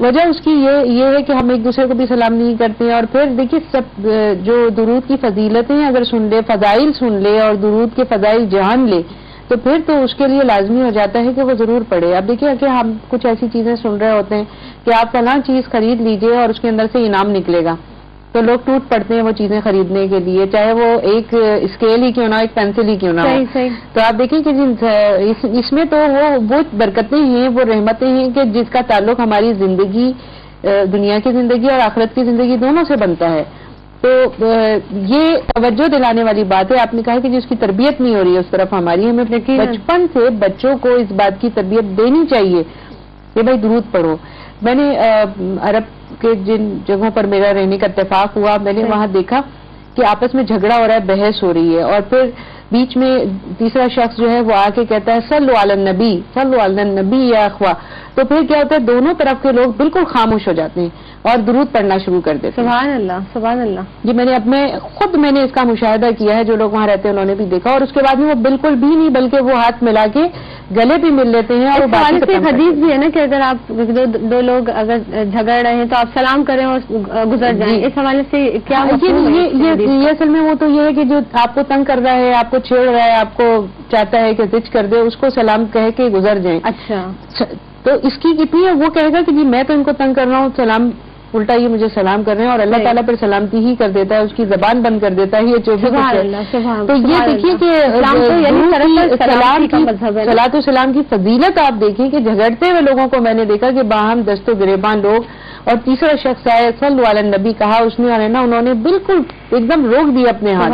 وجہ اس کی یہ ہے کہ ہم ایک دوسرے کو بھی سلام نہیں کرتے ہیں. اور پھر دیکھیے سب جو درود کی فضیلتیں اگر سن لے، فضائل سن لے اور درود کے فضائل جان لے تو پھر تو اس کے لیے لازمی ہو جاتا ہے کہ وہ ضرور پڑھے. اب دیکھیے کہ ہم کچھ ایسی چیزیں سن رہے ہوتے ہیں کہ آپ فلاں چیز خرید لیجئے اور اس کے اندر سے انعام نکلے گا، تو لوگ ٹوٹ پڑتے ہیں وہ چیزیں خریدنے کے لیے، چاہے وہ ایک اسکیل ہی کیوں نہ ہو، ایک پینسل ہی کیوں نہ ہو. تو آپ دیکھیں کہ اس میں تو وہ برکتیں ہیں، وہ رحمتیں ہیں کہ جس کا تعلق ہماری زندگی، دنیا کی زندگی اور آخرت کی زندگی دونوں سے بنتا ہے. تو یہ توجہ دلانے والی بات ہے. آپ نے کہا کہ جس کی تربیت نہیں ہو رہی ہے اس طرف ہماری، ہمیں بچپن سے بچوں کو اس بات کی تربیت دینی چاہیے کہ بھائی درود پڑھو. میں نے عرب کے جن جگہوں پر میرا رہنے کا اتفاق ہوا، میں نے وہاں دیکھا کہ آپس میں جھگڑا ہو رہا ہے، بحث ہو رہی ہے، اور پھر بیچ میں تیسرا شخص جو ہے وہ آ کے کہتا ہے صلو علی النبی، صلو علی النبی یا اخوا. تو پھر کیا ہوتا ہے، دونوں طرف کے لوگ بالکل خاموش ہو جاتے ہیں اور درود پڑھنا شروع کر دیتے ہیں. سبحان اللہ، سبحان اللہ. جی میں نے خود اس کا مشاہدہ کیا ہے، جو لوگ وہاں رہتے ہیں انہوں نے بھی دیکھا. اور اس کے بعد میں وہ بالکل بھی نہیں، بلکہ وہ ہاتھ ملا کے گلے بھی مل لیتے ہیں. اور حدیث بھی ہے نا کہ اگر آپ دو لوگ اگر جھگڑ رہے ہیں تو آپ سلام کریں اور گزر جائیں. اس حوالے سے کیا یہ اصل میں وہ تو یہ ہے کہ جو آپ کو تنگ کر رہا ہے، آپ کو چھیڑ رہا ہے، آپ کو چاہتا ہے کہ زج کر دے، اس کو سلام کہہ کے گزر جائیں. اچھا، تو اس کی کتنی ہے، وہ کہے گا کہ جی میں تو ان کو تنگ کر رہا ہوں، سلام الٹا یہ مجھے سلام کر رہے ہیں، اور اللہ تعالیٰ پر سلامتی ہی کر دیتا ہے، اس کی زبان بند کر دیتا ہے. یہ جو تو یہ دیکھیے کہ صلاۃ و سلام کی فضیلت آپ دیکھیں کہ جھگڑتے ہوئے لوگوں کو میں نے دیکھا کہ باہم دست و گریبان لوگ، اور تیسرا شخص آئے صلی علی النبی کہا، اس نے انہوں نے بالکل ایک دم روک دیا اپنے ہاتھ.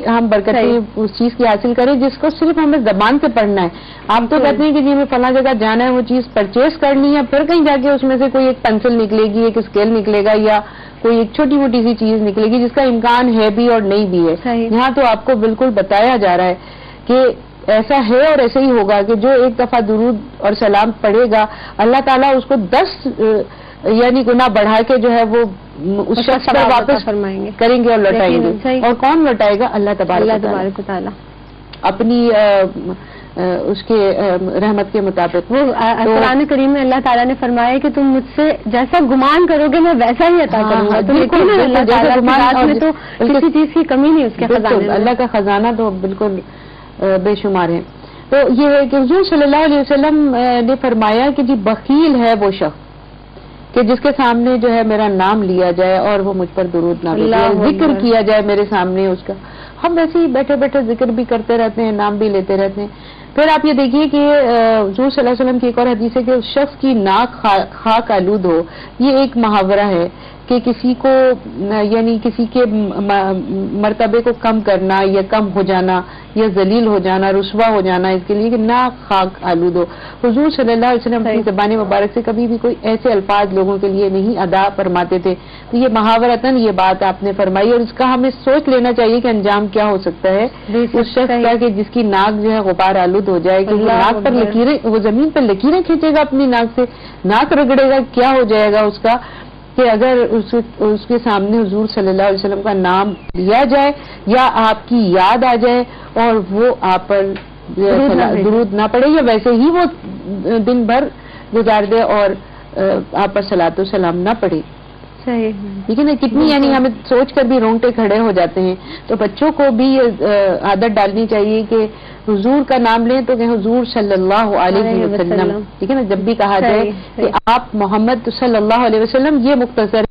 ہم برکتیں اس چیز کی حاصل کریں جس کو صرف ہمیں زبان سے پڑھنا ہے. آپ تو کہتے ہیں کہ جی ہمیں فلاں جگہ جانا ہے، وہ چیز پرچیز کرنی ہے، پھر کہیں جا کے اس میں سے کوئی ایک پینسل نکلے گی، ایک اسکیل نکلے گا، یا کوئی ایک چھوٹی موٹی سی چیز نکلے گی جس کا امکان ہے بھی اور نہیں بھی ہے. یہاں تو آپ کو بالکل بتایا جا رہا ہے کہ ایسا ہے اور ایسے ہی ہوگا کہ جو ایک دفعہ درود اور سلام پڑھے گا، اللہ تعالیٰ اس کو 10 یعنی گنا بڑھا کے جو ہے وہ اس شخص پر واپس کریں گے اور لوٹائیں گے. اور کون لوٹائے گا؟ اللہ تبارک و تعالیٰ اپنی اس کے رحمت کے مطابق. وہ قرآن کریم میں اللہ تعالیٰ نے فرمایا کہ تم مجھ سے جیسا گمان کرو گے میں ویسا ہی عطا کروں گا. تو کسی چیز کی کمی نہیں اس کے خزانے میں. اللہ کا خزانہ تو بالکل بے شمار ہے. تو یہ ہے کہ حضور صلی اللہ علیہ وسلم نے فرمایا کہ جی بخیل ہے وہ شخص کہ جس کے سامنے جو ہے میرا نام لیا جائے اور وہ مجھ پر درود نہ بھیجے، ذکر کیا جائے میرے سامنے اس کا. ہم ویسے ہی بیٹھے بیٹھے ذکر بھی کرتے رہتے ہیں، نام بھی لیتے رہتے ہیں. پھر آپ یہ دیکھیے کہ حضور صلی اللہ علیہ وسلم کی ایک اور حدیث ہے کہ اس شخص کی ناک خاک آلود ہو. یہ ایک محاورہ ہے کہ کسی کو یعنی کسی کے مرتبے کو کم کرنا یا کم ہو جانا یا ذلیل ہو جانا، رسوا ہو جانا، اس کے لیے کہ ناک خاک آلود ہو. حضور صلی اللہ علیہ وسلم اپنی زبان مبارک سے کبھی بھی کوئی ایسے الفاظ لوگوں کے لیے نہیں ادا فرماتے تھے. تو یہ محاورتاً یہ بات آپ نے فرمائی، اور اس کا ہمیں سوچ لینا چاہیے کہ انجام کیا ہو سکتا ہے اس شخص کا کہ جس کی ناک جو ہے غبار آلود ہو جائے، کہ ناک پر لکیریں، وہ زمین پر لکیریں کھینچے گا اپنی ناک سے، ناک رگڑے گا، کیا ہو جائے گا اس کا کہ اگر اس کے سامنے حضور صلی اللہ علیہ وسلم کا نام لیا جائے یا آپ کی یاد آ جائے اور وہ آپ پر درود نہ پڑے یا ویسے ہی وہ دن بھر گزار دے اور آپ پر صلاۃ و سلام نہ پڑے. صحیح، لیکن کتنی یعنی ہمیں سوچ کر بھی رونگٹے کھڑے ہو جاتے ہیں. تو بچوں کو بھی یہ عادت ڈالنی چاہیے کہ حضور کا نام لیں تو کہ حضور صلی اللہ علیہ وسلم، ٹھیک ہے نا. جب بھی کہا جائے کہ آپ محمد صلی اللہ علیہ وسلم، یہ مختصر